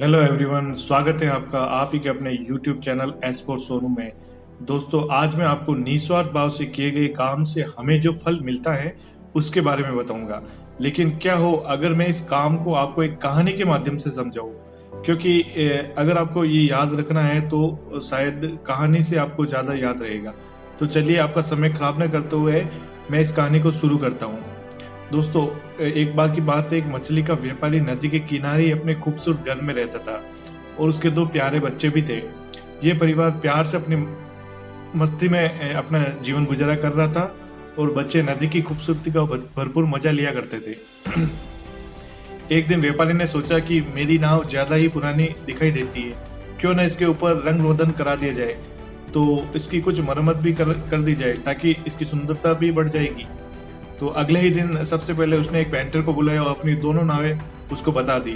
Hello everyone, स्वागत है आपका आप ही के अपने YouTube channel S four Sonu में। दोस्तों, आज मैं आपको निस्वार्थ भाव से किए गए काम से हमें जो फल मिलता है उसके बारे में बताऊंगा। लेकिन क्या हो अगर मैं इस काम को आपको एक कहानी के माध्यम से समझाऊं, क्योंकि अगर आपको ये याद रखना है तो शायद कहानी से आपको ज्यादा याद रहेगा। तो चलिए, आपका समय खराब न करते हुए मैं इस कहानी को शुरू करता हूँ। दोस्तों, एक बार की बात है, एक मछली का व्यापारी नदी के किनारे ही अपने खूबसूरत घर में रहता था और उसके दो प्यारे बच्चे भी थे। ये परिवार प्यार से अपनी मस्ती में अपना जीवन गुजारा कर रहा था और बच्चे नदी की खूबसूरती का भरपूर मजा लिया करते थे। एक दिन व्यापारी ने सोचा कि मेरी नाव ज्यादा ही पुरानी दिखाई देती है, क्यों न इसके ऊपर रंग रोदन करा दिया जाए, तो इसकी कुछ मरम्मत भी कर दी जाए ताकि इसकी सुंदरता भी बढ़ जाएगी। तो अगले ही दिन सबसे पहले उसने एक पेंटर को बुलाया और अपनी दोनों नावें उसको बता दी।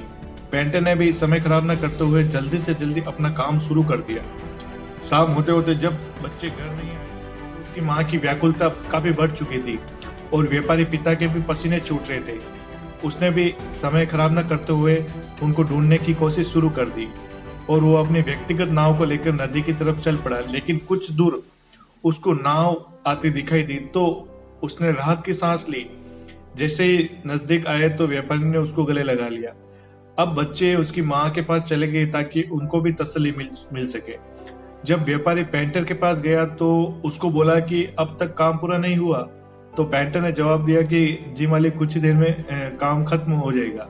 पेंटर ने भी समय खराब न करते हुए जल्दी से जल्दी अपना काम शुरू कर दिया। शाम होते होते जब बच्चे घर नहीं आए तो उसकी माँ की व्याकुलता काफी बढ़ चुकी थी और व्यापारी पिता के भी पसीने छूट रहे थे। उसने भी समय खराब न करते हुए उनको ढूंढने की कोशिश शुरू कर दी और वो अपनी व्यक्तिगत नाव को लेकर नदी की तरफ चल पड़ा। लेकिन कुछ दूर उसको नाव आती दिखाई दी तो उसने राहत की सांस ली। जैसे ही नजदीक आए तो व्यापारी ने उसको गले लगा लिया। अब बच्चे उसकी माँ के पास चले गए ताकि उनको भी तसल्ली मिल सके। जब व्यापारी पेंटर के पास गया तो उसको बोला कि अब तक काम पूरा नहीं हुआ। तो पेंटर ने जवाब दिया कि जी मालिक, कुछ ही देर में काम खत्म हो जाएगा।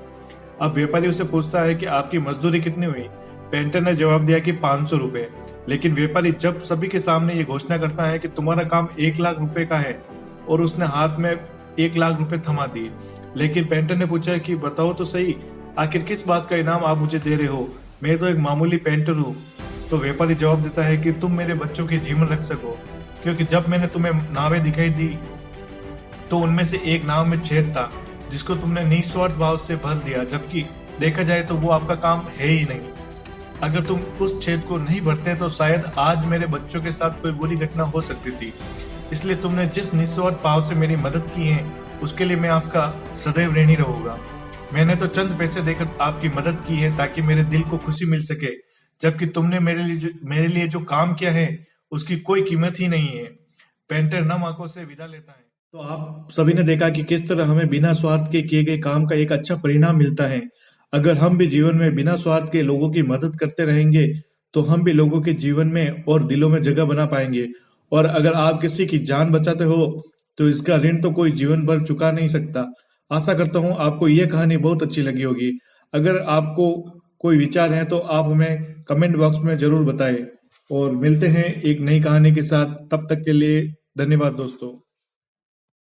अब व्यापारी उसे पूछता है कि आपकी मजदूरी कितनी हुई। पेंटर ने जवाब दिया कि 500 रुपए। लेकिन व्यापारी जब सभी के सामने ये घोषणा करता है कि तुम्हारा काम 1 लाख रुपए का है और उसने हाथ में 1 लाख रुपए थमा दिए। लेकिन पेंटर ने पूछा कि बताओ तो सही, आखिर किस बात का इनाम आप मुझे दे रहे हो, मैं तो एक मामूली पेंटर हूँ। तो व्यापारी जवाब देता है कि तुम मेरे बच्चों के जीवन रख सको, क्योंकि जब मैंने तुम्हें नावें दिखाई दी तो उनमें से एक नाव में छेद था जिसको तुमने निस्वार्थ भाव से भर दिया, जबकि देखा जाए तो वो आपका काम है ही नहीं। अगर तुम उस छेद को नहीं भरते तो शायद आज मेरे बच्चों के साथ कोई बुरी घटना हो सकती थी। इसलिए तुमने जिस निस्वार्थ भाव से मेरी मदद की है उसके लिए मैं आपका सदैव ऋणी रहूंगा। मैंने तो चंद पैसे देकर आपकी मदद की है ताकि मेरे दिल को खुशी मिल सके, जबकि तुमने मेरे लिए जो काम किया है उसकी कोई कीमत ही नहीं है। पेंटर नम आंखों से विदा लेता है। तो आप सभी ने देखा कि किस तरह हमें बिना स्वार्थ के किए गए काम का एक अच्छा परिणाम मिलता है। अगर हम भी जीवन में बिना स्वार्थ के लोगों की मदद करते रहेंगे तो हम भी लोगों के जीवन में और दिलों में जगह बना पाएंगे। और अगर आप किसी की जान बचाते हो तो इसका ऋण तो कोई जीवन भर चुका नहीं सकता। आशा करता हूँ आपको यह कहानी बहुत अच्छी लगी होगी। अगर आपको कोई विचार है तो आप हमें कमेंट बॉक्स में जरूर बताएं। और मिलते हैं एक नई कहानी के साथ, तब तक के लिए धन्यवाद दोस्तों।